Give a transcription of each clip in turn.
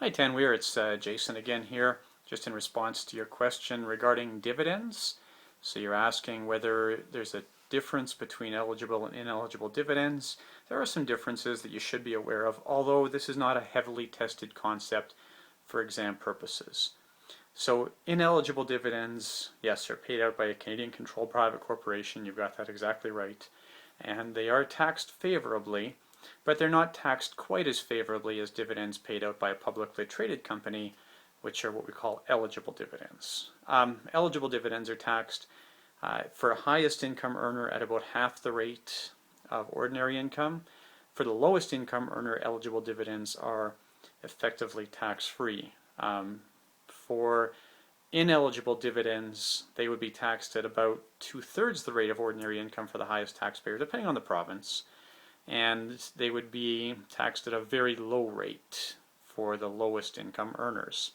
Hi Tanweer, it's Jason again here, just in response to your question regarding dividends. So you're asking whether there's a difference between eligible and ineligible dividends. There are some differences that you should be aware of, although this is not a heavily tested concept for exam purposes. So ineligible dividends, yes, are paid out by a Canadian-controlled private corporation. You've got that exactly right. And they are taxed favorably, but they're not taxed quite as favorably as dividends paid out by a publicly traded company, which are what we call eligible dividends. Eligible dividends are taxed for a highest income earner at about half the rate of ordinary income. For the lowest income earner, eligible dividends are effectively tax-free. For ineligible dividends, they would be taxed at about 2/3 the rate of ordinary income for the highest taxpayer, depending on the province, and they would be taxed at a very low rate for the lowest income earners.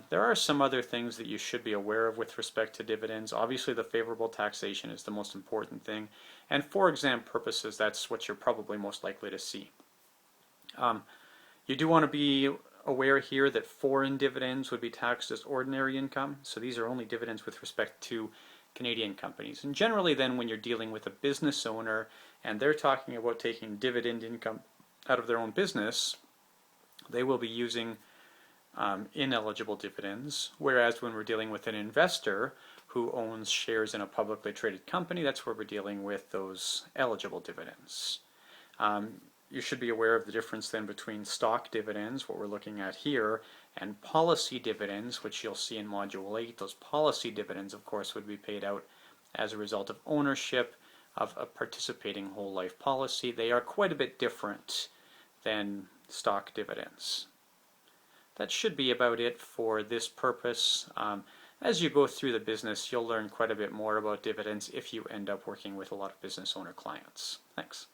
There are some other things that you should be aware of with respect to dividends. Obviously, the favorable taxation is the most important thing, and for exam purposes, that's what you're probably most likely to see. You do want to be aware here that foreign dividends would be taxed as ordinary income, so these are only dividends with respect to Canadian companies. And generally then when you're dealing with a business owner and they're talking about taking dividend income out of their own business, they will be using ineligible dividends, whereas when we're dealing with an investor who owns shares in a publicly traded company, that's where we're dealing with those eligible dividends. You should be aware of the difference then between stock dividends, what we're looking at here, and policy dividends, which you'll see in Module 8. Those policy dividends, of course, would be paid out as a result of ownership of a participating whole life policy. They are quite a bit different than stock dividends. That should be about it for this purpose. As you go through the business, you'll learn quite a bit more about dividends if you end up working with a lot of business owner clients. Thanks.